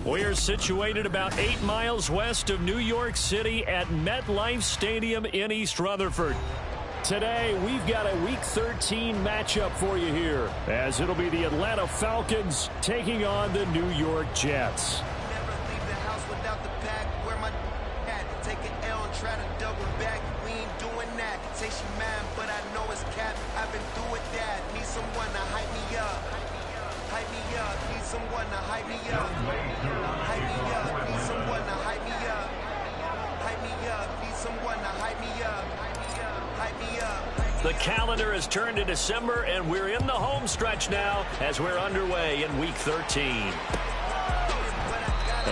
We're situated about 8 miles west of New York City at MetLife Stadium in East Rutherford. Today, we've got a Week 13 matchup for you here, as it'll be the Atlanta Falcons taking on the New York Jets. Never leave the house without the pack. Where my at? Take an L and try to double back. We ain't doing that. Say she mad, but I know it's cap. I've been through with that. Need someone to hype me up. Hype me up. Need someone to hype me up. Hype me up. Need someone to hype me up. Hype me up. Need someone to hype me up. Hype me up. The calendar has turned to December, and we're in the home stretch now as we're underway in Week 13.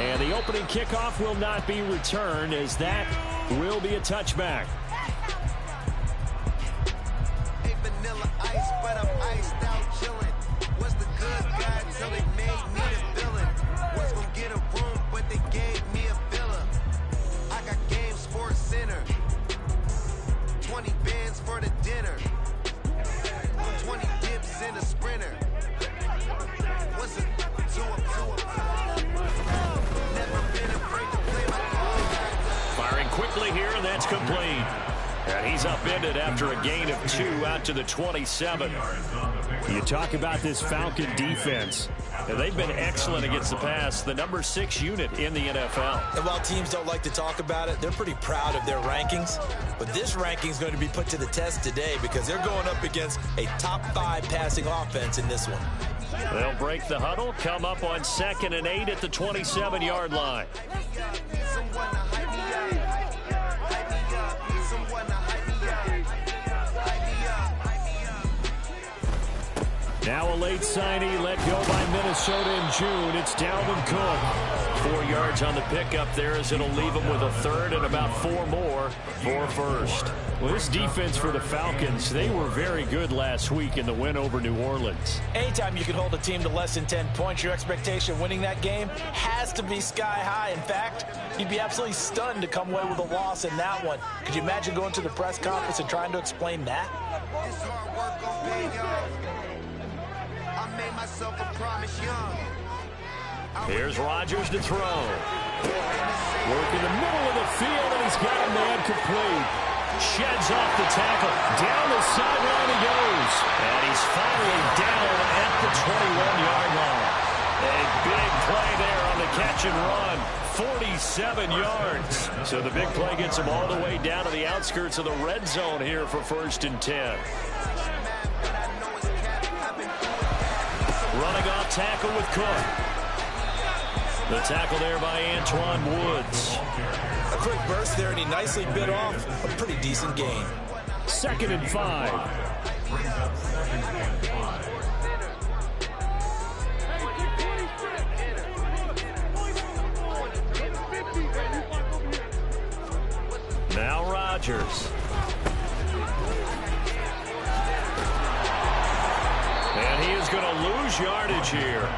And the opening kickoff will not be returned, as that will be a touchback. Hey, vanilla ice, but I'm iced out chilling. Was the good guy till they made me the villain. Was gonna get a room, but they gave me a villa. I got Game Sports Center. 20 bands for the dinner. 20 dips in a sprinter. Was it two up? Never been afraid to play my cards. Firing quickly here, and that's complete. And he's upended after a gain of 2 out to the 27. You talk about this Falcon defense. And they've been excellent against the pass, the number 6 unit in the NFL. And while teams don't like to talk about it, they're pretty proud of their rankings. But this ranking is going to be put to the test today because they're going up against a top 5 passing offense in this one. They'll break the huddle, come up on 2nd and 8 at the 27-yard line. Now a late signee let go by Minnesota in June. It's Dalvin Cook. 4 yards on the pickup there, as it'll leave him with a third and about 4 more for first. Well, this defense for the Falcons, they were very good last week in the win over New Orleans. Anytime you can hold a team to less than 10 points, your expectation winning that game has to be sky high. In fact, you'd be absolutely stunned to come away with a loss in that one. Could you imagine going to the press conference and trying to explain that? This hard work gon' pay off. I made myself a promise young. Here's Rodgers to throw. Work in the middle of the field, and he's got a man complete. Sheds off the tackle. Down the sideline he goes. And he's finally down at the 21-yard line. A big play there on the catch and run. 47 yards. So the big play gets him all the way down to the outskirts of the red zone here for 1st and 10. Running off tackle with Cook. The tackle there by Antoine Woods. A quick burst there, and he nicely bit off a pretty decent gain. 2nd and 5. Now Rodgers. And he is going to lose yardage here.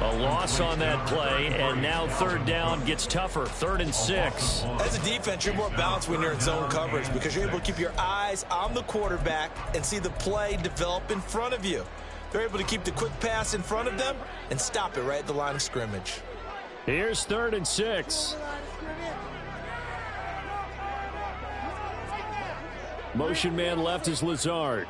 A loss on that play, and now 3rd down gets tougher. 3rd and 6. As a defense, you're more balanced when you're in zone coverage because you're able to keep your eyes on the quarterback and see the play develop in front of you. They're able to keep the quick pass in front of them and stop it right at the line of scrimmage. Here's 3rd and 6. Motion man left is Lazard.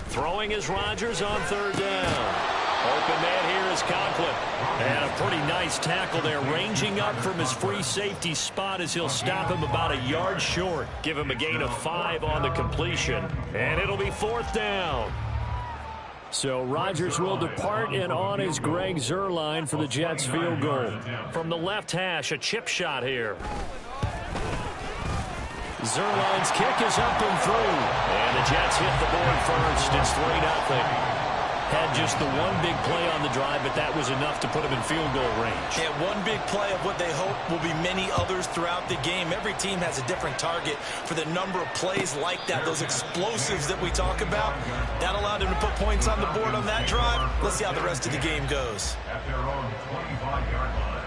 Throwing is Rodgers on 3rd down. Open man here is Conklin. And a pretty nice tackle there, ranging up from his free safety spot as he'll stop him about a yard short. Give him a gain of 5 on the completion. And it'll be 4th down. So Rodgers will depart, and on is Greg Zuerlein for the Jets field goal. From the left hash, a chip shot here. Zuerlein's kick is up and through. And the Jets hit the board first. It's 3-0. Had just the one big play on the drive, but that was enough to put him in field goal range. Yeah, one big play of what they hope will be many others throughout the game. Every team has a different target for the number of plays like that, those explosives that we talk about. That allowed him to put points on the board on that drive. Let's see how the rest of the game goes. At their own 25-yard line.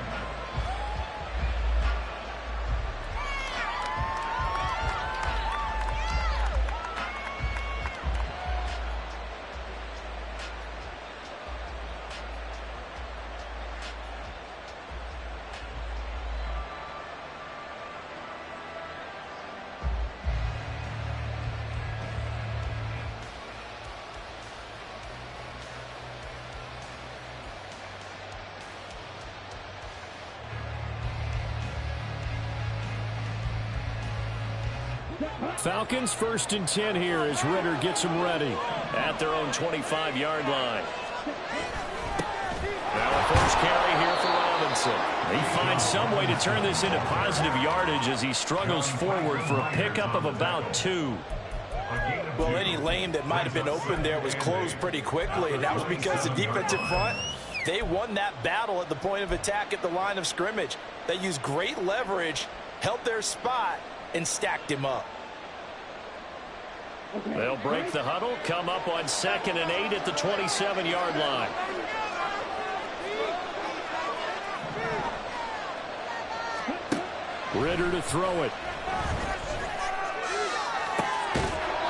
Falcons 1st and 10 here as Ritter gets them ready at their own 25-yard line. Now a first carry here for Robinson. He finds some way to turn this into positive yardage as he struggles forward for a pickup of about 2. Well, any lane that might have been open there was closed pretty quickly, and that was because the defensive front, they won that battle at the point of attack at the line of scrimmage. They used great leverage, held their spot, and stacked him up. They'll break the huddle, come up on 2nd and 8 at the 27-yard line. Ritter to throw it.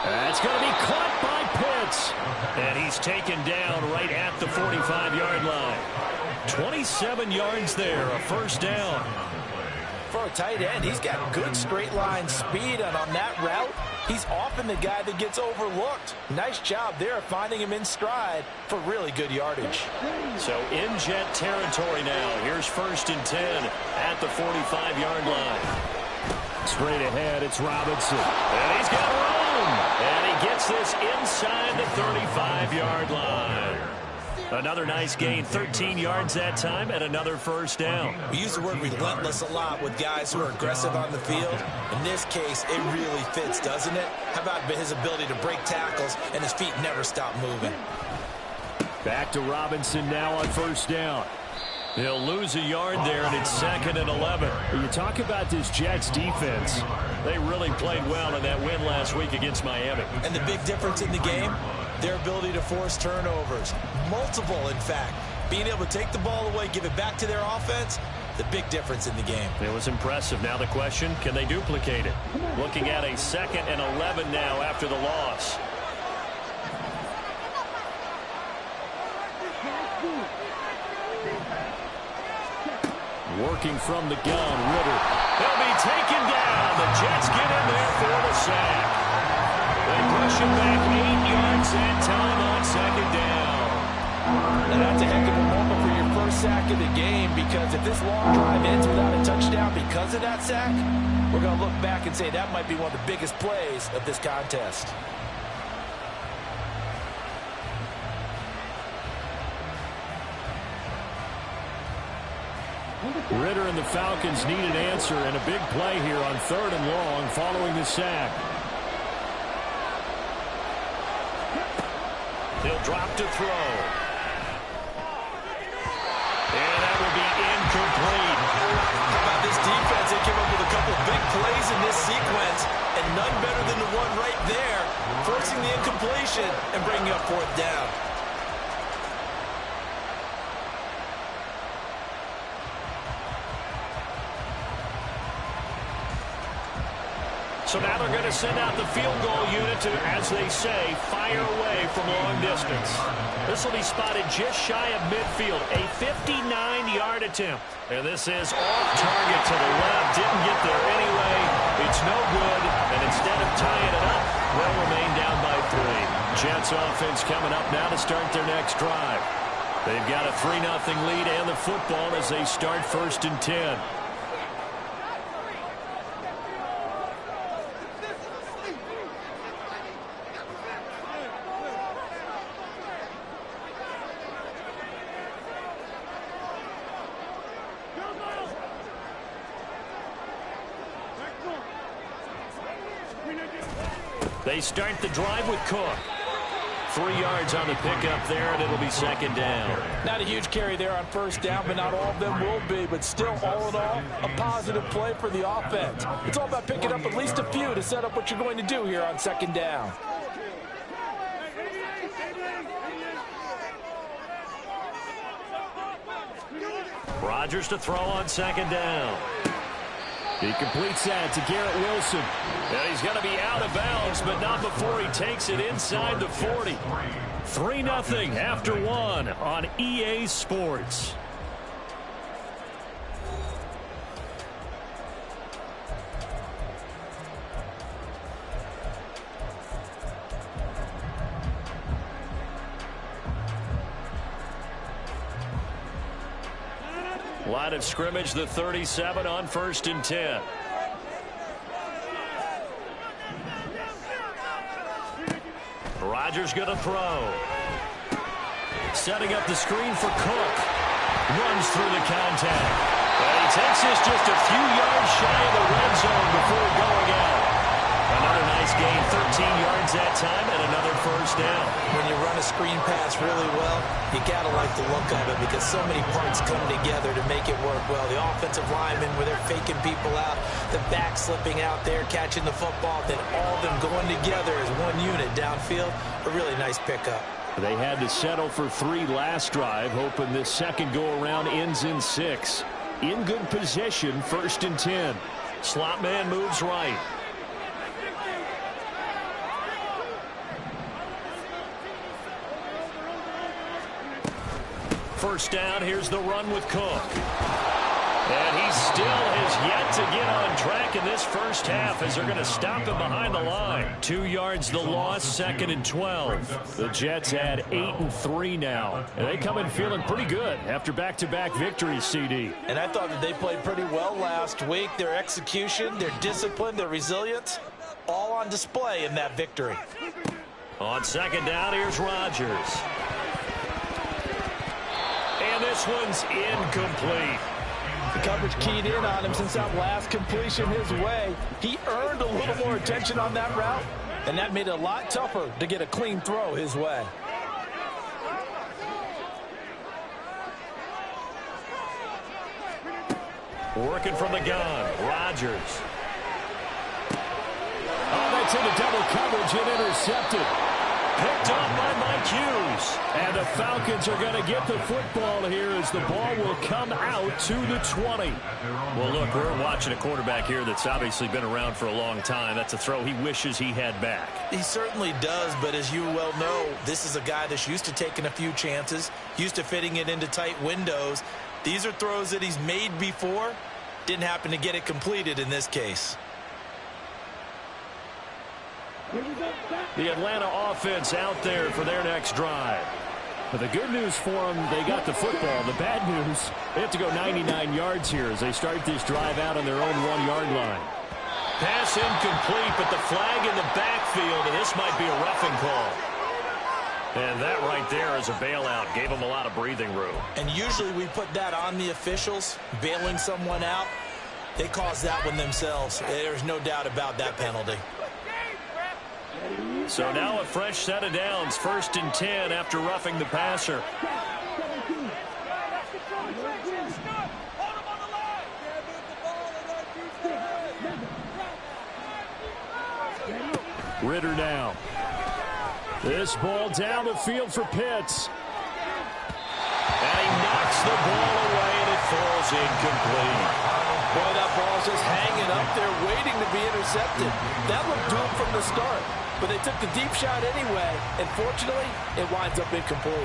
That's going to be caught by Pitts. And he's taken down right at the 45-yard line. 27 yards there, a first down. For a tight end, he's got good straight line speed, and on that route, he's often the guy that gets overlooked. Nice job there of finding him in stride for really good yardage. So in jet territory now. Here's 1st and 10 at the 45-yard line. Straight ahead, it's Robinson. And he's got room. And he gets this inside the 35-yard line. Another nice gain, 13 yards that time, and another first down. We use the word relentless a lot with guys who are aggressive on the field. In this case, it really fits, doesn't it? How about his ability to break tackles, and his feet never stop moving? Back to Robinson now on first down. He'll lose a yard there, and it's 2nd and 11. When you talk about this Jets defense, they really played well in that win last week against Miami. And the big difference in the game, their ability to force turnovers. Multiple, in fact. Being able to take the ball away, give it back to their offense, the big difference in the game. It was impressive. Now the question, can they duplicate it? Looking at a 2nd and 11 now after the loss. Working from the gun, Ritter. They'll be taken down. The Jets get in there for the sack. They push him back 8 yards that time on 2nd down. Now that's a heck of a moment for your first sack of the game, because if this long drive ends without a touchdown because of that sack, we're going to look back and say that might be one of the biggest plays of this contest. Ritter and the Falcons need an answer, and a big play here on 3rd and long following the sack. He'll drop to throw. And that will be incomplete. How about this defense? They came up with a couple of big plays in this sequence, and none better than the one right there, forcing the incompletion and bringing up 4th down. So now they're going to send out the field goal unit to, as they say, fire away from long distance. This will be spotted just shy of midfield, a 59-yard attempt. And this is off target to the left. Didn't get there anyway. It's no good. And instead of tying it up, they'll remain down by 3. Jets offense coming up now to start their next drive. They've got a 3-0 lead and the football as they start 1st and 10. They start the drive with Cook. 3 yards on the pickup there, and it'll be 2nd down. Not a huge carry there on 1st down, but not all of them will be. But still, all in all, a positive play for the offense. It's all about picking up at least a few to set up what you're going to do here on 2nd down. Rodgers to throw on 2nd down. He completes that to Garrett Wilson. And he's going to be out of bounds, but not before he takes it inside the 40. 3-0 after 1 on EA Sports. Line of scrimmage, the 37 on 1st and 10. Rodgers going to throw. Setting up the screen for Cook. Runs through the contact. And he takes this just a few yards shy of the red zone before going out. Another nice gain, 13 yards that time, and another first down. When you run a screen pass really well, you got to like the look of it because so many parts come together to make it work well. The offensive linemen, where they're faking people out, the back slipping out there, catching the football, then all of them going together as one unit downfield. A really nice pickup. They had to settle for 3 last drive, hoping this second go-around ends in 6. In good position, 1st and 10. Slot man moves right. First down, here's the run with Cook. And he still has yet to get on track in this first half as they're going to stop him behind the line. 2 yards the loss, 2nd and 12. The Jets add 8-3 now. And they come in feeling pretty good after back-to-back victories, CD. And I thought that they played pretty well last week. Their execution, their discipline, their resilience, all on display in that victory. On 2nd down, here's Rodgers. And this one's incomplete. The coverage keyed in on him since that last completion his way. He earned a little more attention on that route, and that made it a lot tougher to get a clean throw his way. Working from the gun, Rodgers. Oh, that's into double coverage and intercepted. Picked up by Mike Hughes. And the Falcons are going to get the football here as the ball will come out to the 20. Well, look, we're watching a quarterback here that's obviously been around for a long time. That's a throw he wishes he had back. He certainly does, but as you well know, this is a guy that's used to taking a few chances, used to fitting it into tight windows. These are throws that he's made before. Didn't happen to get it completed in this case. The Atlanta offense out there for their next drive. But the good news for them, they got the football. The bad news, they have to go 99 yards here as they start this drive out on their own 1-yard line. Pass incomplete, but the flag in the backfield, and this might be a roughing call. And that right there is a bailout. Gave them a lot of breathing room. And usually we put that on the officials, bailing someone out. They caused that one themselves. There's no doubt about that penalty. So now a fresh set of downs, 1st and 10 after roughing the passer. Ritter now. This ball down the field for Pitts. And he knocks the ball away and it falls incomplete. Boy, that ball's just hanging up there waiting to be intercepted. That looked doomed from the start. But they took the deep shot anyway, and fortunately, it winds up incomplete.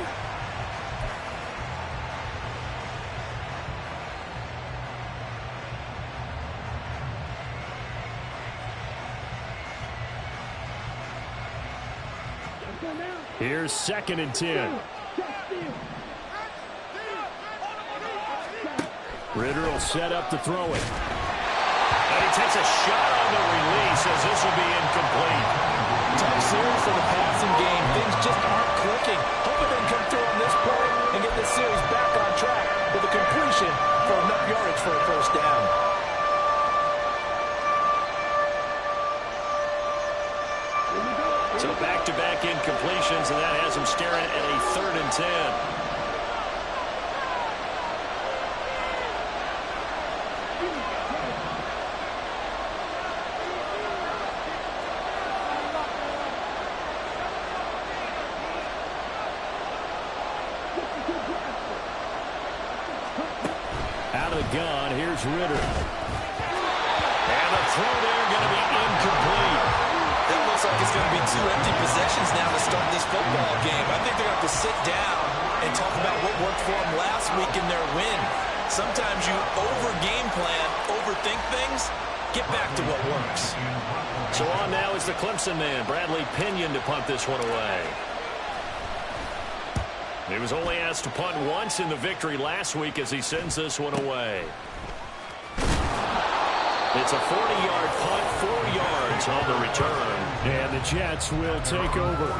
Here's 2nd and 10. Ritter will set up to throw it. And he takes a shot on the release as this will be incomplete. Tough series for the passing game. Things just aren't clicking. Hoping they can come through on this play and get this series back on track with a completion for enough yardage for a first down. So back-to-back incompletions, and that has him staring at a 3rd and 10. Out of the gun, here's Ritter. And the throw there going to be incomplete. That looks like it's going to be 2 empty possessions now to start this football game. I think they're going to have to sit down and talk about what worked for them last week in their win. Sometimes you over-game plan, overthink things, get back to what works. So on now is the Clemson man, Bradley Pinion, to punt this one away. He was only asked to punt once in the victory last week as he sends this one away. It's a 40-yard punt, 4 yards on the return. And the Jets will take over.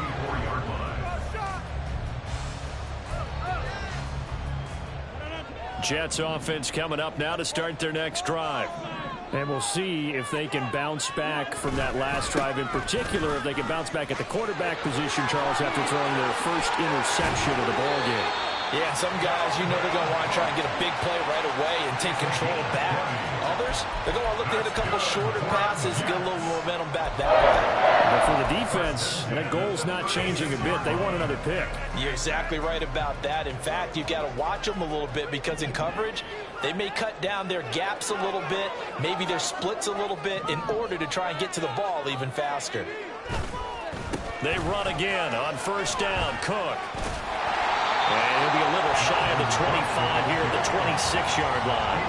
Jets offense coming up now to start their next drive. And we'll see if they can bounce back from that last drive. In particular, if they can bounce back at the quarterback position, Charles, after throwing their first interception of the ballgame. Yeah, some guys, you know they're going to want to try and get a big play right away and take control back. Others, they're going to want to look to hit a couple shorter passes, get a little momentum back that way. But for the defense, that goal's not changing a bit. They want another pick. You're exactly right about that. In fact, you've got to watch them a little bit because in coverage, they may cut down their gaps a little bit, maybe their splits a little bit in order to try and get to the ball even faster. They run again on first down. Cook. And he'll be a little shy of the 25 here at the 26-yard line.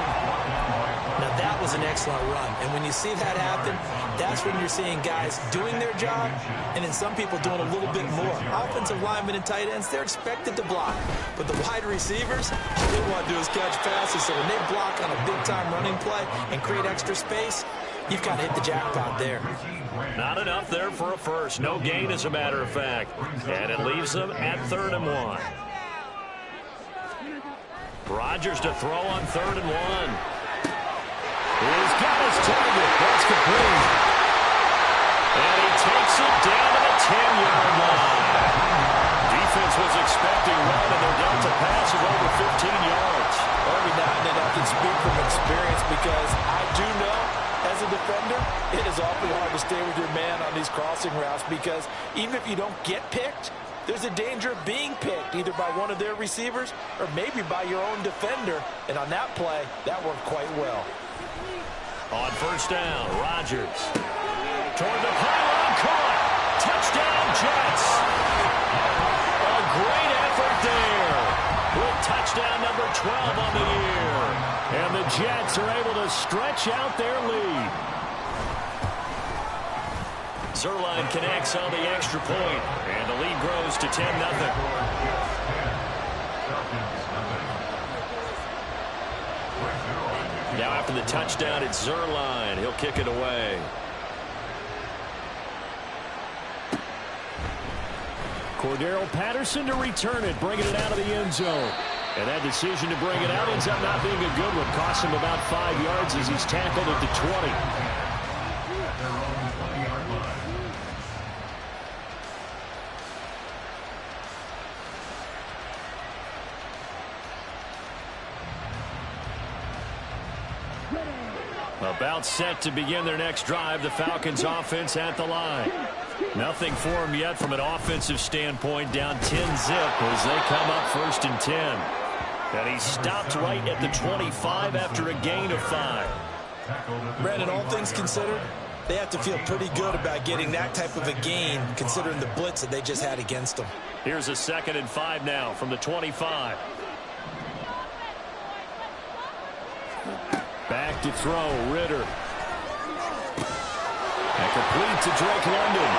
Now, that was an excellent run. And when you see that happen, that's when you're seeing guys doing their job and then some people doing a little bit more. Offensive linemen and tight ends, they're expected to block. But the wide receivers, all they want to do is catch passes. So when they block on a big-time running play and create extra space, you've got to hit the jackpot there. Not enough there for a first. No gain, as a matter of fact. And it leaves them at 3rd and 1. Rodgers to throw on 3rd and 1. He's got his target. That's complete. And he takes it down to the 10-yard line. Defense was expecting run, and they're down to pass of over 15 yards. Every now and then I can speak from experience because I do know, as a defender, it is awfully hard to stay with your man on these crossing routes because even if you don't get picked, there's a danger of being picked either by one of their receivers or maybe by your own defender. And on that play, that worked quite well. On first down, Rodgers. Toward the pylon, caught. Touchdown, Jets. A great effort there. With touchdown number 12 on the year. And the Jets are able to stretch out their lead. Zerline connects on the extra point, and the lead grows to 10-0. Now after the touchdown, it's Zerline. He'll kick it away. Cordero Patterson to return it, bringing it out of the end zone. And that decision to bring it out ends up not being a good one. Costs him about 5 yards as he's tackled at the 20. About set to begin their next drive. The Falcons offense at the line. Nothing for them yet from an offensive standpoint. Down 10-zip as they come up 1st and 10. And he stopped right at the 25 after a gain of 5. Brandon, all things considered, they have to feel pretty good about getting that type of a gain considering the blitz that they just had against them. Here's a 2nd and 5 now from the 25. Back to throw, Ritter. And complete to Drake London.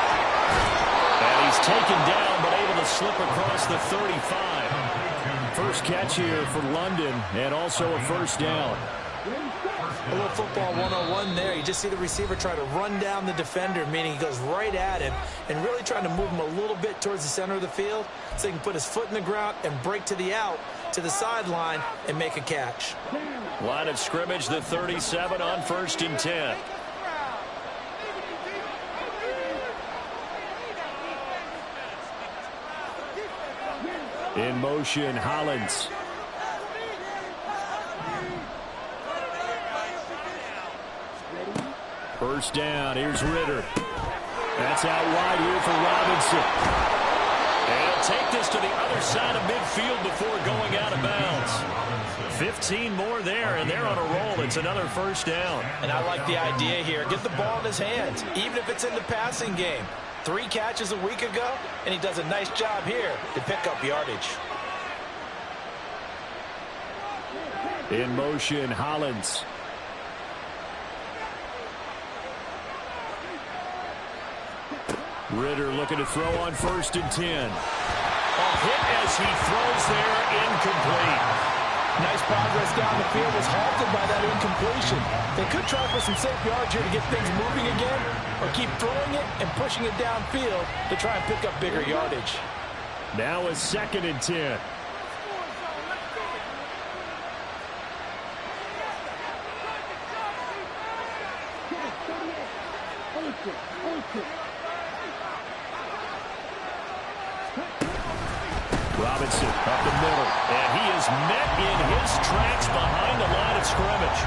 And he's taken down, but able to slip across the 35. First catch here for London, and also a first down. A little football 101 there. You just see the receiver try to run down the defender, meaning he goes right at him, and really trying to move him a little bit towards the center of the field so he can put his foot in the ground and break to the out, to the sideline, and make a catch. Line of scrimmage, the 37 on 1st and 10. In motion, Hollins. First down, here's Ritter. That's out wide here for Robinson. And he'll take this to the other side of midfield before going out of bounds. 15 more there, and they're on a roll. It's another first down. And I like the idea here. Get the ball in his hands, even if it's in the passing game. 3 catches a week ago, and he does a nice job here to pick up yardage. In motion, Hollins. Ritter looking to throw on 1st and 10. A hit as he throws there, incomplete. Nice progress down the field was halted by that incompletion. They could try for some safe yards here to get things moving again, or keep throwing it and pushing it downfield to try and pick up bigger yardage. Now a 2nd and 10. Robinson up the middle, and he is met in his tracks behind the line of scrimmage.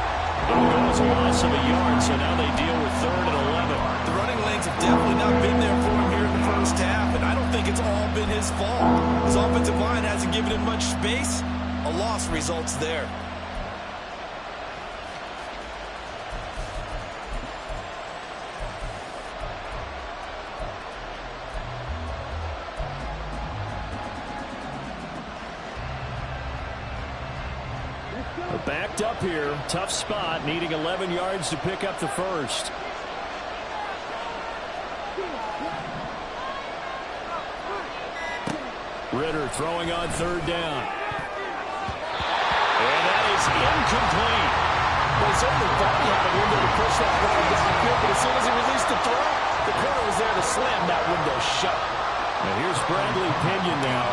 It was a loss of a yard, so now they deal with 3rd and 11. The running lanes have definitely not been there for him here in the first half, and I don't think it's all been his fault. His offensive line hasn't given him much space. A loss results there. Backed up here. Tough spot. Needing 11 yards to pick up the first. Ritter throwing on 3rd down. And that is incomplete. Well, he certainly thought he had a window to push that ball downfield, but as soon as he released the throw, the corner was there to slam that window shut. Now here's Bradley Pinion now.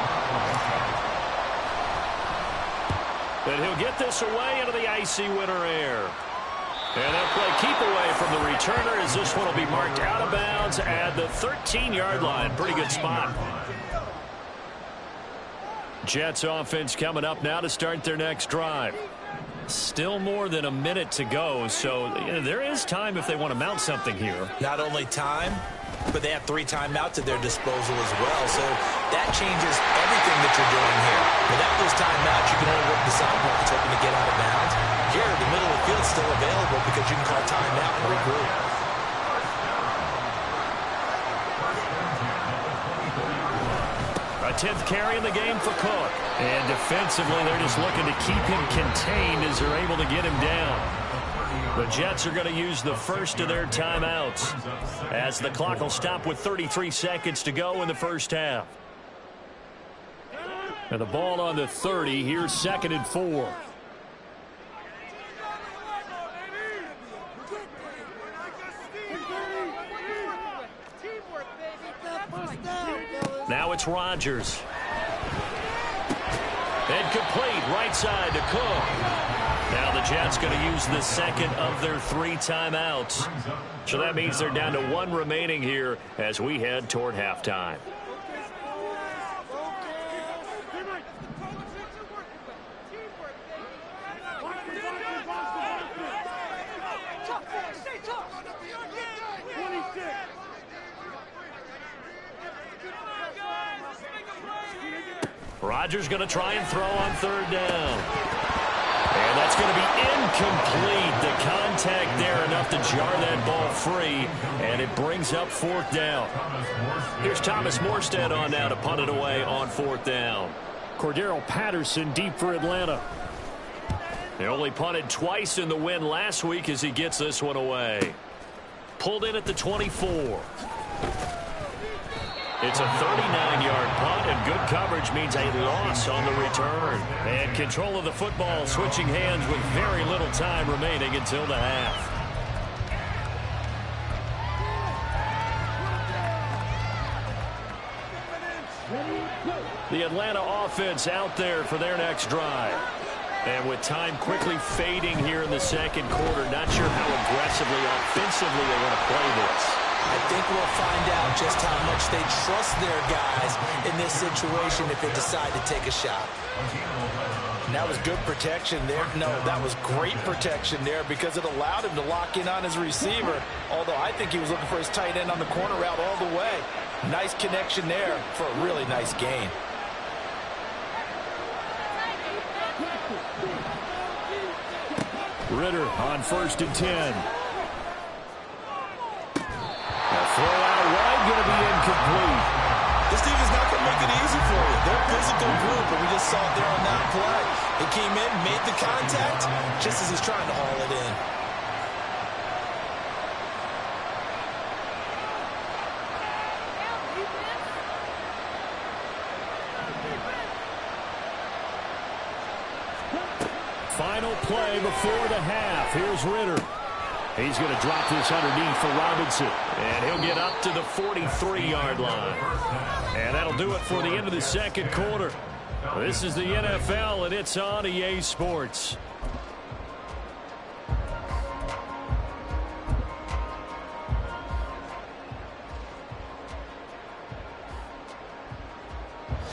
And he'll get this away into the icy winter air. And they'll play keep away from the returner as this one will be marked out of bounds at the 13-yard line. Pretty good spot. Jets offense coming up now to start their next drive. Still more than a minute to go, so there is time if they want to mount something here. Not only time, but they have 3 timeouts at their disposal as well, so that changes everything that you're doing here. Without those timeouts, you can only work the sidewalks hoping to get out of bounds. Here, the middle of the field is still available because you can call timeout and regroup. A 10th carry in the game for Cook. And defensively, they're just looking to keep him contained as they're able to get him down. The Jets are going to use the first of their timeouts as the clock will stop with 33 seconds to go in the first half. And the ball on the 30. Here's 2nd and 4. Now it's Rodgers. And complete right side to Cook. Now the Jets going to use the 2nd of their 3 timeouts. So that means they're down to 1 remaining here as we head toward halftime. Rodgers going to try and throw on 3rd down. And that's going to be incomplete. The contact there enough to jar that ball free, and it brings up 4th down. Here's Thomas Morstead on now to punt it away on 4th down. Cordero Patterson deep for Atlanta. They only punted twice in the win last week as he gets this one away. Pulled in at the 24. It's a 39-yard punt, and good coverage means a loss on the return. And control of the football switching hands with very little time remaining until the half. The Atlanta offense out there for their next drive. And with time quickly fading here in the 2nd quarter, not sure how aggressively, offensively they want to play this. I think we'll find out just how much they trust their guys in this situation if they decide to take a shot. And that was good protection there. No, that was great protection there because it allowed him to lock in on his receiver, although I think he was looking for his tight end on the corner route all the way. Nice connection there for a really nice gain. Ritter on 1st and 10. Throw out wide, going to be incomplete. This defense not going to make it easy for you. They're a physical group, and we just saw it there on that play. He came in, made the contact, just as he's trying to haul it in. play before the half. Here's Ritter. He's going to drop this underneath for Robinson. And he'll get up to the 43-yard line. And that'll do it for the end of the second quarter. This is the NFL, and it's on EA Sports.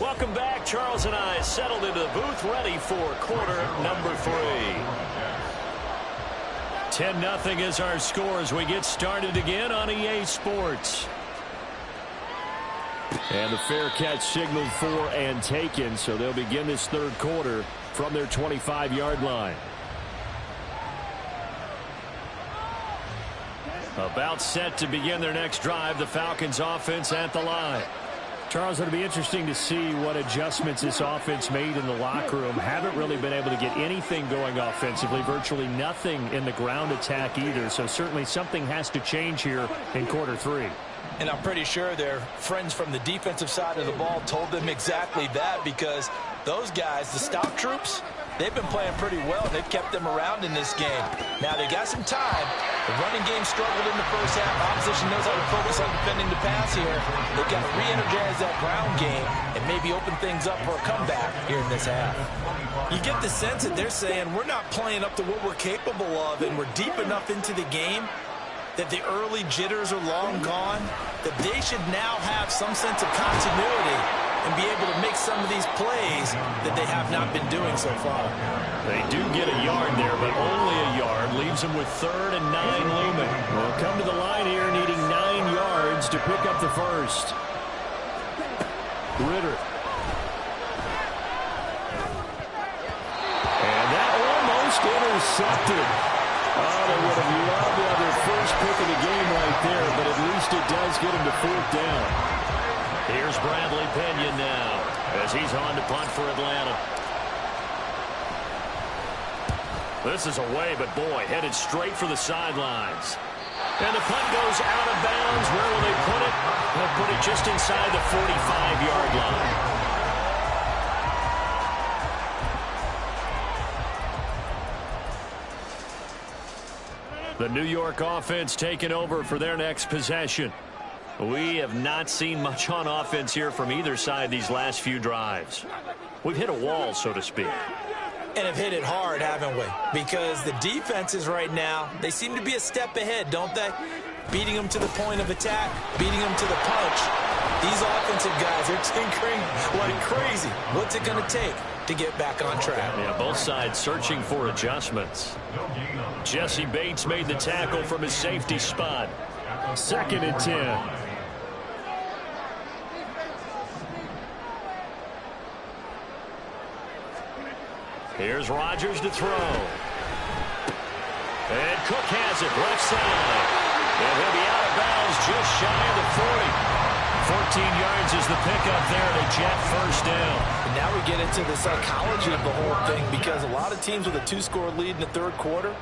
Welcome back. Charles and I settled into the booth, ready for quarter number 3. 10-0 is our score as we get started again on EA Sports. And the fair catch signaled for and taken, so they'll begin this third quarter from their 25-yard line. About set to begin their next drive, the Falcons offense at the line. Charles, it'll be interesting to see what adjustments this offense made in the locker room. Haven't really been able to get anything going offensively, virtually nothing in the ground attack either. So certainly something has to change here in quarter 3. And I'm pretty sure their friends from the defensive side of the ball told them exactly that, because those guys, the stop troops, they've been playing pretty well. They've kept them around in this game. Now they got some time. The running game struggled in the first half. Opposition knows how to focus on defending the pass here. They've got to re-energize that ground game and maybe open things up for a comeback here in this half. You get the sense that they're saying we're not playing up to what we're capable of, and we're deep enough into the game that the early jitters are long gone, that they should now have some sense of continuity and be able to make some of these plays that they have not been doing so far. They do get a yard there, but only a yard. Leaves them with 3rd and 9 looming. They'll come to the line here needing 9 yards to pick up the first. Ritter. And that almost intercepted. Oh, they would have loved to have their first pick of the game right there, but at least it does get them to 4th down. Here's Bradley Pena now as he's on to punt for Atlanta. This is away, but boy, headed straight for the sidelines. And the punt goes out of bounds. Where will they put it? They'll put it just inside the 45-yard line. The New York offense taking over for their next possession. We have not seen much on offense here from either side these last few drives. We've hit a wall, so to speak. And have hit it hard, haven't we? Because the defenses right now, they seem to be a step ahead, don't they? Beating them to the point of attack, beating them to the punch. These offensive guys are tinkering like crazy. What's it going to take to get back on track? Yeah, both sides searching for adjustments. Jesse Bates made the tackle from his safety spot. 2nd and 10. Here's Rodgers to throw. And Cook has it left side. And he'll be out of bounds just shy of the 40. 14 yards is the pickup there to Jet first down. And now we get into the psychology of the whole thing, because a lot of teams with a 2-score lead in the third quarter,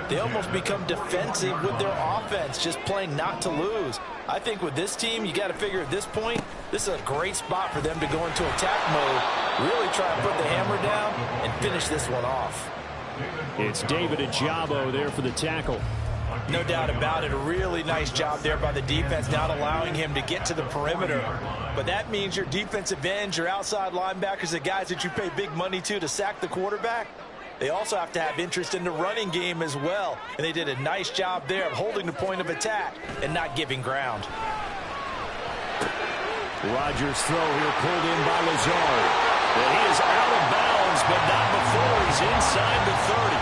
they almost become defensive with their offense, just playing not to lose. I think with this team, you got to figure at this point, this is a great spot for them to go into attack mode, really try and put the hammer down and finish this one off. It's David Ajabo there for the tackle. No doubt about it. A really nice job there by the defense, not allowing him to get to the perimeter. But that means your defensive ends, your outside linebackers, the guys that you pay big money to sack the quarterback, they also have to have interest in the running game as well. And they did a nice job there of holding the point of attack and not giving ground. Rodgers' throw here pulled in by Lazard. And he is out of bounds, but not before he's inside the 30.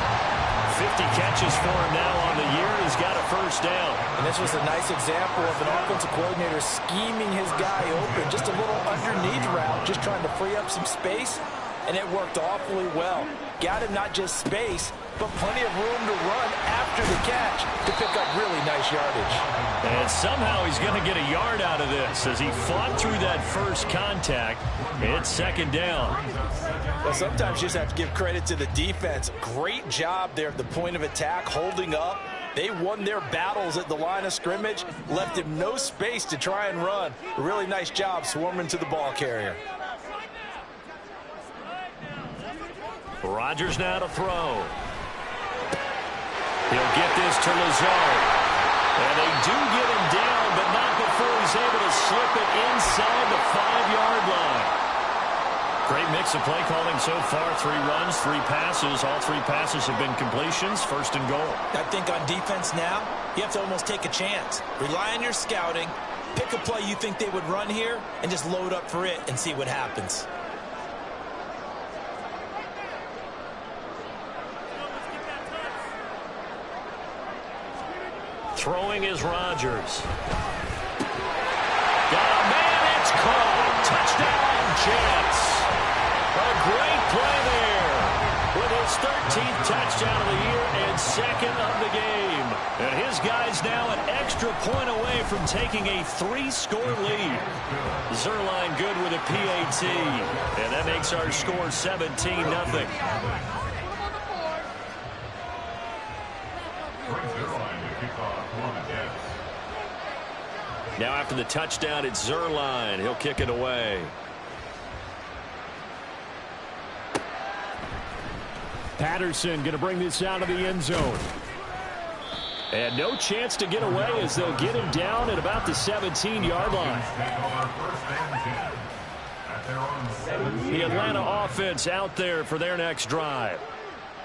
50 catches for him now on the year. He's got a first down. And this was a nice example of an offensive coordinator scheming his guy open. Just a little underneath route, just trying to free up some space. And it worked awfully well. Got him not just space, but plenty of room to run after the catch to pick up really nice yardage. And somehow he's going to get a yard out of this as he fought through that first contact. It's 2nd down. Well, sometimes you just have to give credit to the defense. Great job there at the point of attack, holding up. They won their battles at the line of scrimmage, left him no space to try and run. A really nice job swarming to the ball carrier. Rodgers now to throw. He'll get this to Lazard. And they do get him down, but not before he's able to slip it inside the 5-yard line. Great mix of play calling so far. 3 runs, 3 passes. All 3 passes have been completions. First and goal. I think on defense now, you have to almost take a chance. Rely on your scouting. Pick a play you think they would run here and just load up for it and see what happens. Throwing is Rodgers. Got a man, it's caught. Touchdown, Jets. A great play there with his 13th touchdown of the year and 2nd of the game. And his guy's now an extra point away from taking a 3-score lead. Zerline good with a PAT. And that makes our score 17-0. Now after the touchdown, it's Zerline. He'll kick it away. Patterson going to bring this out of the end zone. And no chance to get away as they'll get him down at about the 17-yard line. The Atlanta offense out there for their next drive.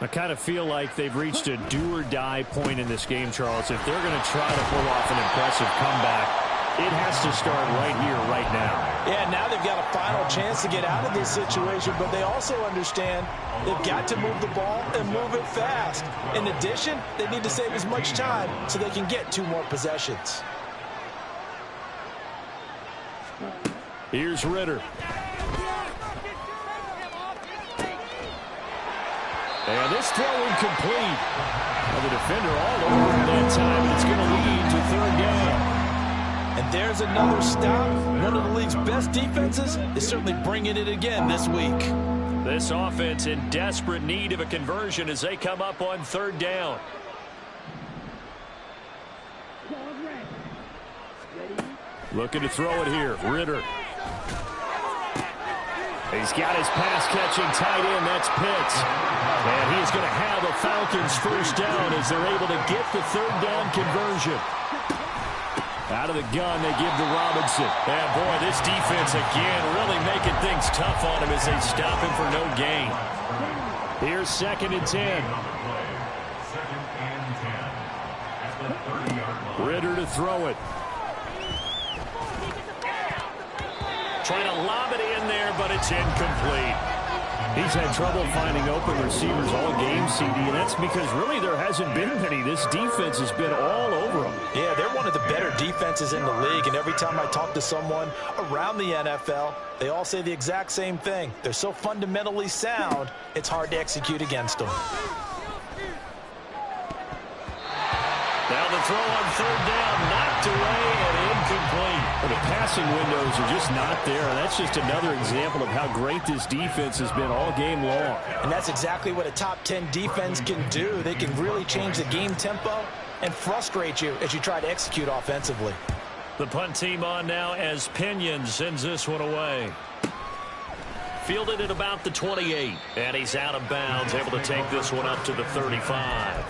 I kind of feel like they've reached a do-or-die point in this game, Charles. If they're going to try to pull off an impressive comeback, it has to start right here, right now. Yeah, now they've got a final chance to get out of this situation, but they also understand they've got to move the ball and move it fast. In addition, they need to save as much time so they can get 2 more possessions. Here's Ritter. And this throw incomplete. Well, the defender all over him that time, and it's going to lead to 3rd down. And there's another stop. One of the league's best defenses is certainly bringing it again this week. This offense in desperate need of a conversion as they come up on 3rd down. Looking to throw it here. Ritter. He's got his pass-catching tight end. That's Pitts. And he's going to have a Falcons 1st down as they're able to get the 3rd down conversion. Out of the gun, they give to Robinson. And, boy, this defense again really making things tough on him as they stop him for no gain. Here's 2nd and 10. Ritter to throw it. Trying to lob it in there, but it's incomplete. He's had trouble finding open receivers all game, CD, and that's because really there hasn't been many. This defense has been all over them. Yeah, they're one of the better defenses in the league, and every time I talk to someone around the NFL, they all say the exact same thing. They're so fundamentally sound, it's hard to execute against them. Now the throw on 3rd down, knocked away and incomplete. Well, the passing windows are just not there. That's just another example of how great this defense has been all game long. And that's exactly what a top 10 defense can do. They can really change the game tempo and frustrate you as you try to execute offensively. The punt team on now as Pinion sends this one away. Fielded at about the 28, and he's out of bounds, able to take this one up to the 35.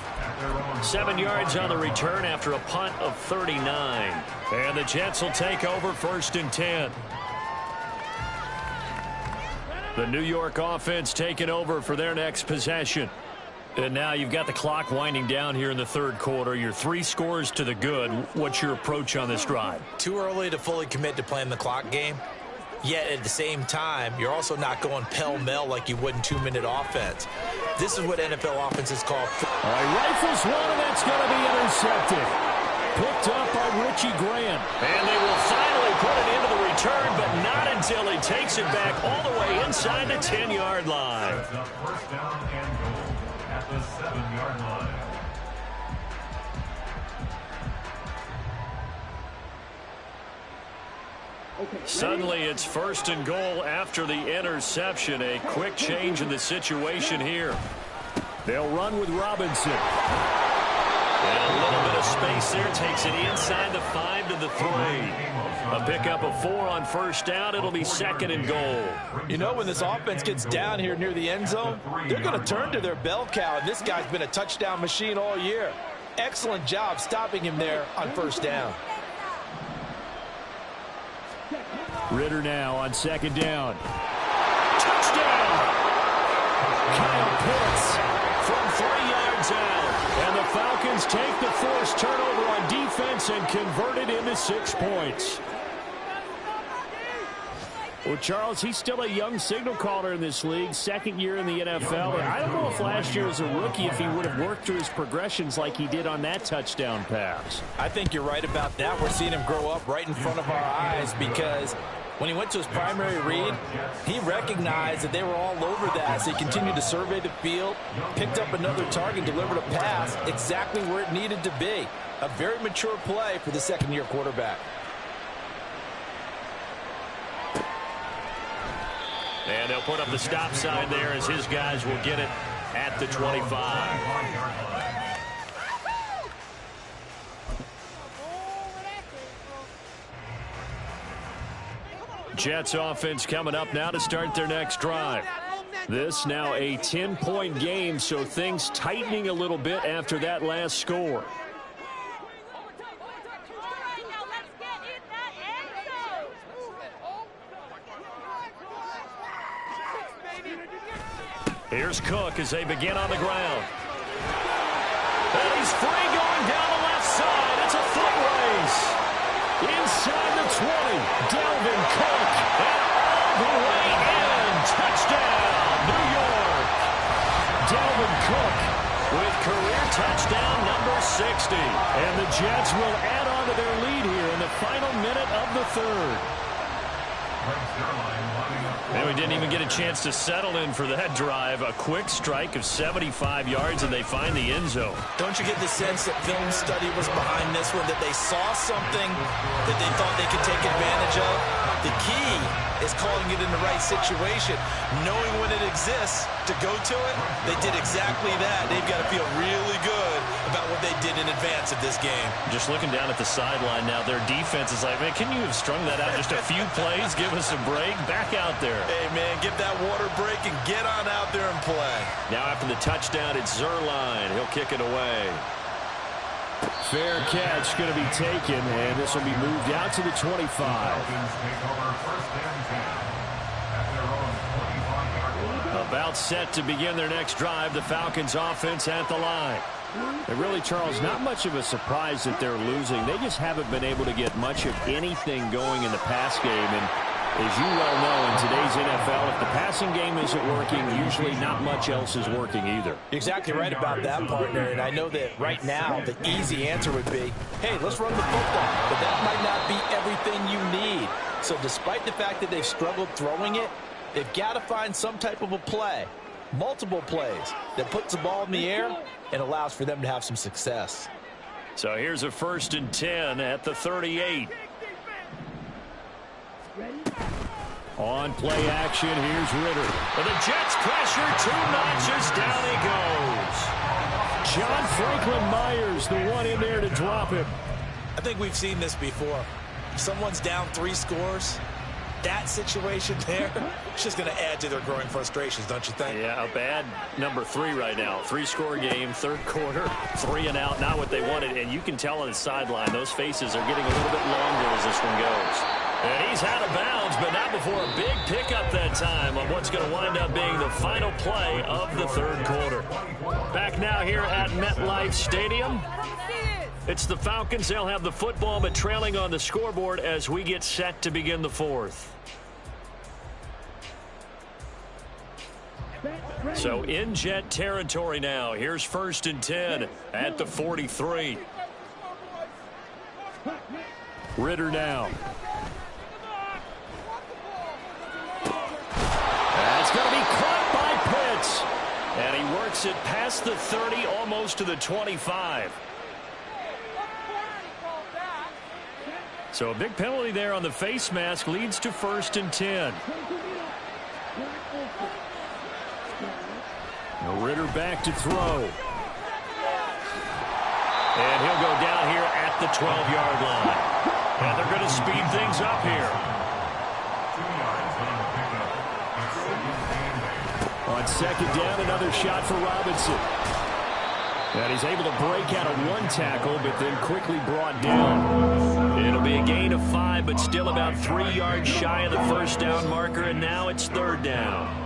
7 yards on the return after a punt of 39. And the Jets will take over 1st and 10. The New York offense taking over for their next possession. And now you've got the clock winding down here in the 3rd quarter. You're 3 scores to the good. What's your approach on this drive? Too early to fully commit to playing the clock game. Yet at the same time, you're also not going pell-mell like you would in 2-minute offense. This is what NFL offenses call. All right, rifles one, and that's going to be intercepted. Picked up by Richie Grant. And they will finally put it into the return, but not until he takes it back all the way inside the 10-yard line. First down and goal at the 7-yard line. Suddenly it's 1st and goal after the interception. A quick change in the situation here. They'll run with Robinson. And a little bit of space there. Takes it inside the 5 to the 3. A pickup of 4 on 1st down. It'll be 2nd and goal. You know, when this offense gets down here near the end zone, they're going to turn to their bell cow. And this guy's been a touchdown machine all year. excellent job stopping him there on first down. Ritter now on second down. Touchdown! Kyle Pitts from 3 yards out. And the Falcons take the forced turnover on defense and convert it into 6 points. Well, Charles, he's still a young signal caller in this league, second year in the NFL. And I don't know if last year as a rookie, if he would have worked through his progressions like he did on that touchdown pass. I think you're right about that. We're seeing him grow up right in front of our eyes because when he went to his primary read, he recognized that they were all over that. So he continued to survey the field, picked up another target, delivered a pass exactly where it needed to be. A very mature play for the second-year quarterback. And they'll put up the stop sign there as his guys will get it at the 25. Jets offense coming up now to start their next drive. This now a 10-point game, so things tightening a little bit after that last score. Here's Cook as they begin on the ground. And he's free going down the left side. It's a foot race. Inside the 20. Dalvin Cook. And all the way in. Touchdown, New York. Dalvin Cook with career touchdown number 60. And the Jets will add on to their lead here in the final minute of the third. And we didn't even get a chance to settle in for that drive. A quick strike of 75 yards, and they find the end zone. Don't you get the sense that film study was behind this one, that they saw something that they thought they could take advantage of? The key is calling it in the right situation, knowing when it exists to go to it. They did exactly that. They've got to feel really good about what they did in advance of this game. Just looking down at the sideline now, their defense is like, man, can you have strung that out just a few plays? Give us a break. Back out there. Hey, man, give that water break and get on out there and play. Now after the touchdown, it's Zerline. He'll kick it away. Fair catch going to be taken, and this will be moved out to the 25. About set to begin their next drive, the Falcons offense at the line. And really, Charles, not much of a surprise that they're losing. They just haven't been able to get much of anything going in the pass game. And as you well know, in today's NFL, if the passing game isn't working, usually not much else is working either. You're exactly right about that, partner. And I know that right now the easy answer would be, hey, let's run the football. But that might not be everything you need. So despite the fact that they've struggled throwing it, they've got to find some type of a play, multiple plays, that puts the ball in the air and allows for them to have some success. So here's a 1st and 10 at the 38. On play action, here's Ritter. And the Jets pressure 2 notches, down he goes. John Franklin Myers, the one in there to drop him. I think we've seen this before. If someone's down 3 scores, that situation there, it's just going to add to their growing frustrations, don't you think? Yeah, a bad number 3 right now. 3-score game, third quarter, 3 and out, not what they wanted. And you can tell on the sideline, those faces are getting a little bit longer as this one goes. And he's out of bounds, but not before a big pickup that time on what's going to wind up being the final play of the third quarter. Back now here at MetLife Stadium. It's the Falcons. They'll have the football, but trailing on the scoreboard as we get set to begin the fourth. So in Jet territory now. Here's 1st and 10 at the 43. Ritter now. That's going to be caught by Pitts. And he works it past the 30, almost to the 25. So a big penalty there on the face mask leads to 1st and 10. Ritter back to throw. And he'll go down here at the 12-yard line. And they're going to speed things up here. On second down, another shot for Robinson. And he's able to break out of one tackle, but then quickly brought down. It'll be a gain of 5, but still about 3 yards shy of the first down marker, and now it's 3rd down.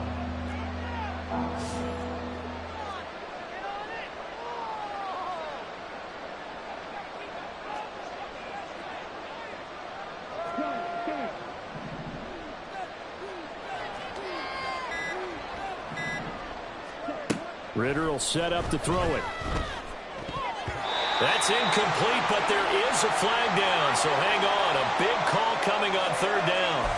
Ritter will set up to throw it. That's incomplete, but there is a flag down, so hang on. A big call coming on 3rd down.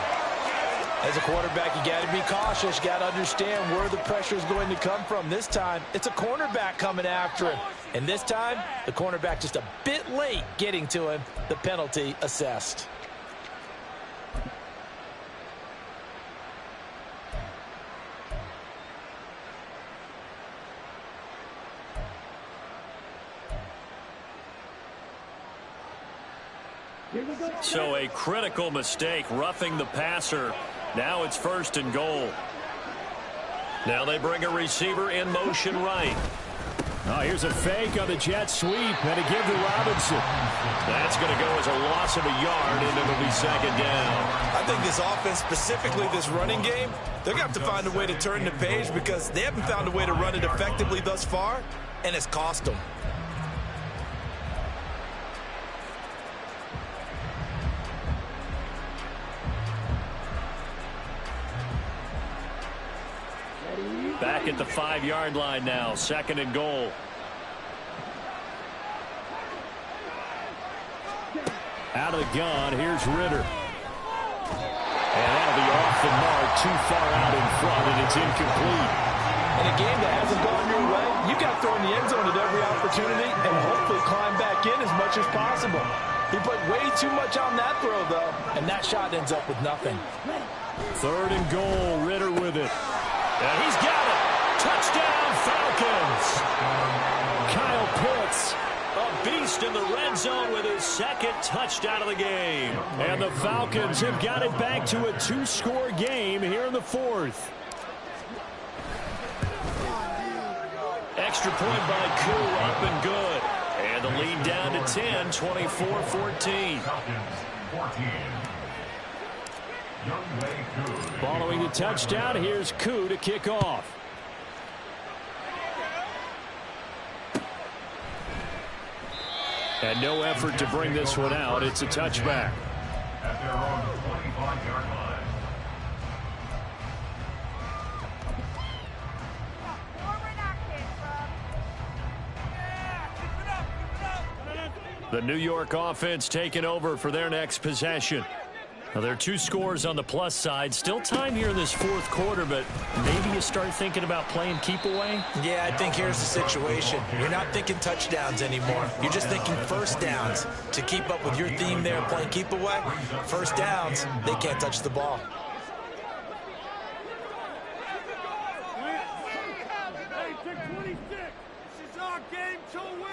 As a quarterback, you got to be cautious. You got to understand where the pressure is going to come from. This time, it's a cornerback coming after him. And this time, the cornerback just a bit late getting to him. The penalty assessed. So a critical mistake, roughing the passer. Now it's 1st and goal. Now they bring a receiver in motion right. Oh, here's a fake on the jet sweep, and a give to Robinson. That's going to go as a loss of a yard, and it'll be 2nd down. I think this offense, specifically this running game, they're going to have to find a way to turn the page because they haven't found a way to run it effectively thus far, and it's cost them. Back at the 5-yard line now, 2nd and goal. Out of the gun, here's Ritter. And that'll be off the mark, too far out in front, and it's incomplete. In a game that hasn't gone your way, you got to throw in the end zone at every opportunity and hopefully climb back in as much as possible. He put way too much on that throw, though, and that shot ends up with nothing. 3rd and goal, Ritter with it. And he's got it. Touchdown, Falcons. Kyle Pitts, a beast in the red zone with his 2nd touchdown of the game. And the Falcons have got it back to a 2-score game here in the 4th. Extra point by Koo, up and good. And the lead down to 10, 24-14. Following the touchdown, here's Koo to kick off. And no effort to bring this one out. It's a touchback. At their own 25-yard line. The New York offense taking over for their next possession. Now, there are 2 scores on the plus side. Still time here in this 4th quarter, but maybe you start thinking about playing keep away? Yeah, I think here's the situation. You're not thinking touchdowns anymore. You're just thinking 1st downs. To keep up with your theme there, playing keep away, 1st downs, they can't touch the ball. Hey, pick 26. This is our game to win.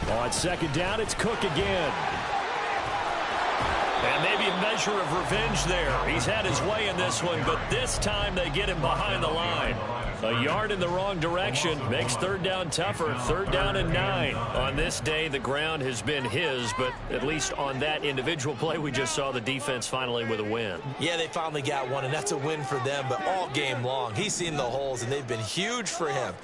On 2nd down, it's Cook again. And maybe a measure of revenge there. He's had his way in this one, but this time they get him behind the line. A yard in the wrong direction makes 3rd down tougher. 3rd down and 9. On this day, the ground has been his, but at least on that individual play, we just saw the defense finally with a win. Yeah, they finally got one, and that's a win for them, but all game long, he's seen the holes, and they've been huge for him.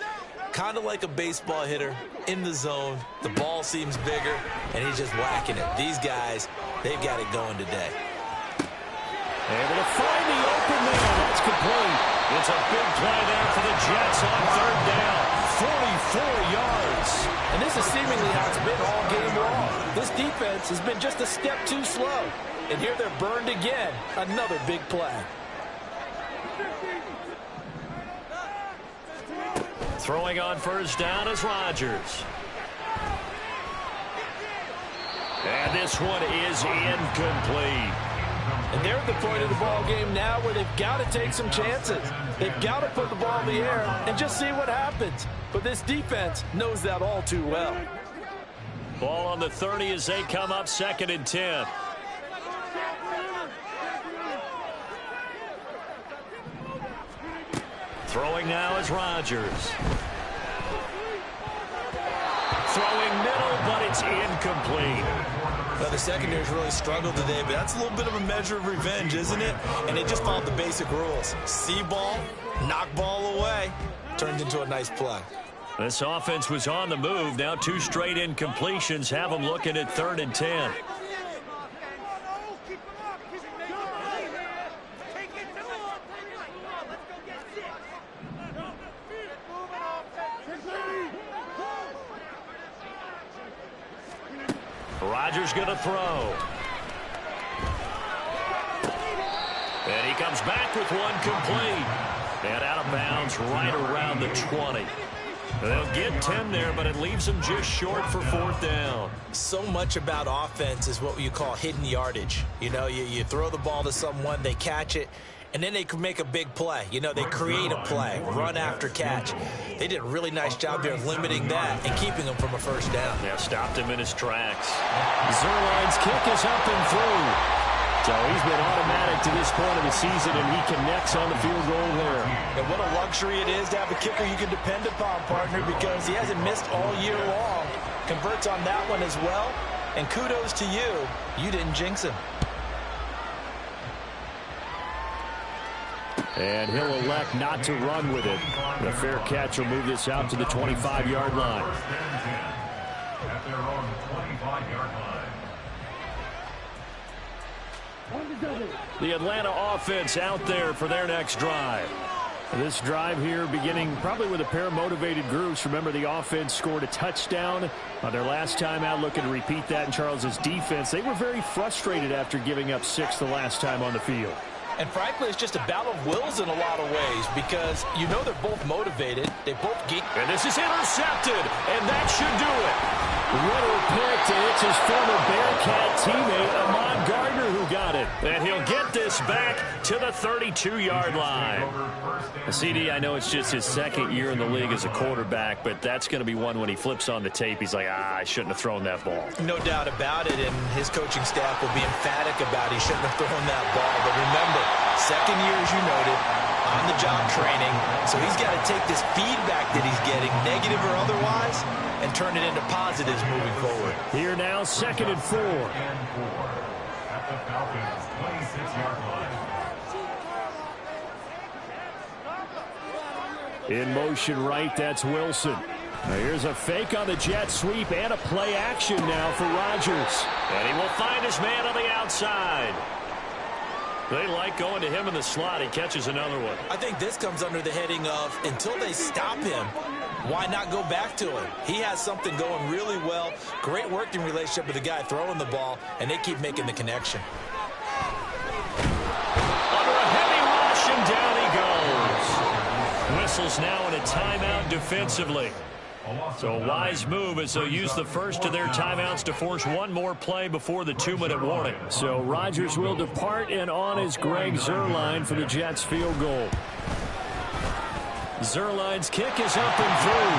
Kind of like a baseball hitter in the zone. The ball seems bigger, and he's just whacking it. These guys, they've got it going today. Able to find the open man. That's complete. It's a big play there for the Jets on 3rd down. 44 yards. And this is seemingly how it's been all game long. This defense has been just a step too slow. And here they're burned again. Another big play. Throwing on 1st down is Rodgers. And this one is incomplete. And they're at the point of the ball game now where they've got to take some chances. They've got to put the ball in the air and just see what happens. But this defense knows that all too well. Ball on the 30 as they come up 2nd and 10. Throwing now is Rodgers. Throwing middle, but it's incomplete. Well, the secondary's really struggled today, but that's a little bit of a measure of revenge, isn't it? And they just followed the basic rules. See ball, knock ball away. Turned into a nice play. This offense was on the move. Now 2 straight incompletions have them looking at 3rd and 10. Rodgers going to throw. And he comes back with one complete. And out of bounds right around the 20. They'll get 10 there, but it leaves them just short for 4th down. So much about offense is what you call hidden yardage. You know, you throw the ball to someone, they catch it, and then they can make a big play. You know, they create a play, run after catch. They did a really nice job there limiting that and keeping him from a 1st down. Yeah, stopped him in his tracks. Zuerlein's kick is up and through. So he's been automatic to this point of the season, and he connects on the field goal there. And what a luxury it is to have a kicker you can depend upon, partner, because he hasn't missed all year long. Converts on that one as well. And kudos to you. You didn't jinx him. And he'll elect not to run with it. The fair catch will move this out to the 25-yard line. At their own 25-yard line. The Atlanta offense out there for their next drive. This drive here beginning probably with a pair of motivated groups. Remember, the offense scored a touchdown on their last time out. Looking to repeat that in Charles's defense. They were very frustrated after giving up 6 the last time on the field. And frankly, it's just a battle of wills in a lot of ways because you know they're both motivated. They both get. And this is intercepted, and that should do it. Ritter picked, and it's his former Bearcat teammate, Ahmad Gardner, who got it. And he'll get this back to the 32-yard line. CD, I know it's just his 2nd year in the league as a quarterback, but that's going to be one when he flips on the tape. He's like, I shouldn't have thrown that ball. No doubt about it, and his coaching staff will be emphatic about he shouldn't have thrown that ball. But remember, 2nd year, as you noted, on-the-job training. So he's got to take this feedback that he's getting, negative or otherwise, and turn it into positives moving forward. Here now, 2nd and 4. At the Falcons' 26-yard line. In motion right, that's Wilson. Now here's a fake on the jet sweep and a play action now for Rodgers. And he will find his man on the outside. They like going to him in the slot. He catches another one. I think this comes under the heading of until they stop him, why not go back to him? He has something going really well. Great working relationship with the guy throwing the ball, and they keep making the connection. Under a heavy rush, and down he goes. Whistles now in a timeout defensively. So a wise move as they'll use the first of their timeouts to force one more play before the 2-minute warning. So Rodgers will depart, and on is Greg Zuerlein for the Jets field goal. Zuerlein's kick is up and through.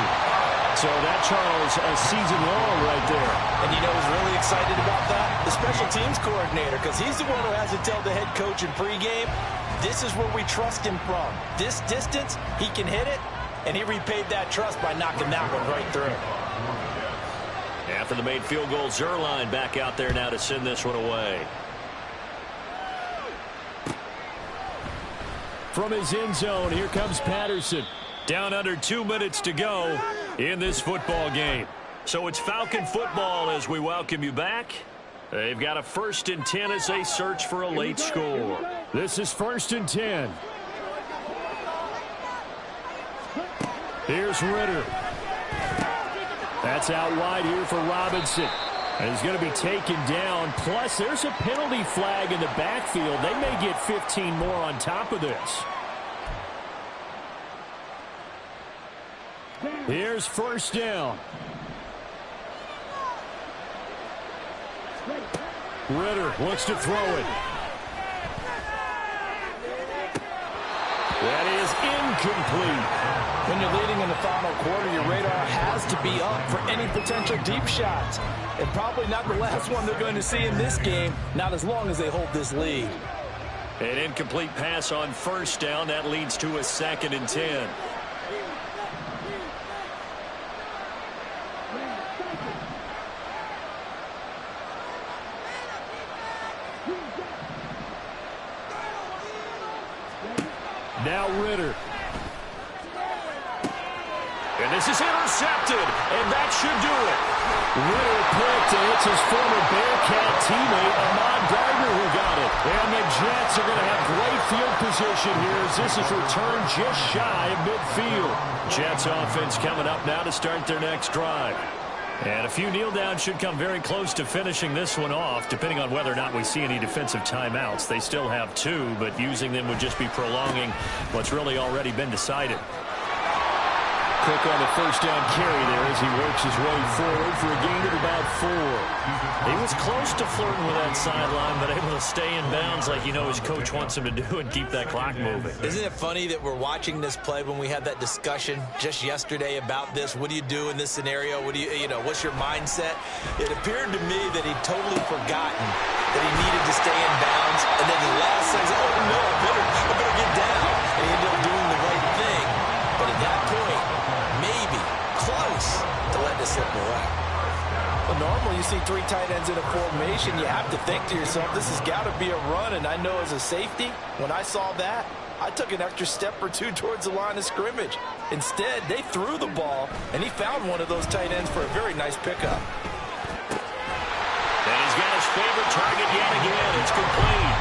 So that, Charles, a season long right there. And you know who's really excited about that? The special teams coordinator, because he's the one who has to tell the head coach in pregame, this is where we trust him from. This distance, he can hit it. And he repaid that trust by knocking that one right through. After the made field goal, Zuerlein back out there now to send this one away. From his end zone, here comes Patterson. Down under 2 minutes to go in this football game. So it's Falcon football as we welcome you back. They've got a 1st and 10 as they search for a late score. This is 1st and 10. Here's Ritter. That's out wide here for Robinson. And he's going to be taken down. Plus, there's a penalty flag in the backfield. They may get 15 more on top of this. Here's 1st down. Ritter looks to throw it. That is incomplete. When you're leading in the final quarter, your radar has to be up for any potential deep shots. And probably not the last one they're going to see in this game, not as long as they hold this lead. An incomplete pass on first down. That leads to a 2nd and 10. Now Ritter. And this is intercepted, and that should do it. Ritter picked, and it's his former Bearcat teammate, Ahmad Gardner, who got it. And the Jets are going to have great field position here as this is returned just shy of midfield. Jets offense coming up now to start their next drive. And a few kneel downs should come very close to finishing this one off, depending on whether or not we see any defensive timeouts. They still have 2, but using them would just be prolonging what's really already been decided. Cook on the first down carry there as he works his way forward for a gain of about 4. He was close to flirting with that sideline, but able to stay in bounds like his coach wants him to do and keep that clock moving. Isn't it funny that we're watching this play when we had that discussion just yesterday about this? What do you do in this scenario? What do what's your mindset? It appeared to me that he'd totally forgotten that he needed to stay in bounds, and then the last second, oh no, I better get down. And he ended up doing the right thing. But at that point, maybe close to letting it slip away. Well, normally you see 3 tight ends in a formation. You have to think to yourself, this has got to be a run. And I know as a safety, when I saw that, I took an extra step or 2 towards the line of scrimmage. Instead, they threw the ball, and he found one of those tight ends for a very nice pickup. And he's got his favorite target yet again. It's complete.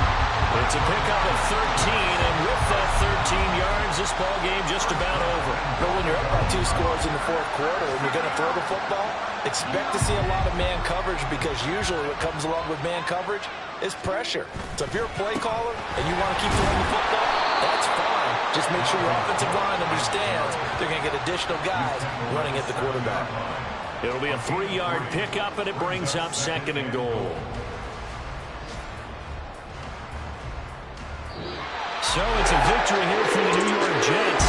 It's a pickup of 13, and with that 13 yards, this ball game just about over. But when you're up by 2 scores in the 4th quarter and you're going to throw the football, expect to see a lot of man coverage, because usually what comes along with man coverage is pressure. So if you're a play caller and you want to keep throwing the football, that's fine. Just make sure your offensive line understands they're going to get additional guys running at the quarterback. It'll be a 3-yard pickup, and it brings up 2nd and goal. So it's a victory here for the New York Jets.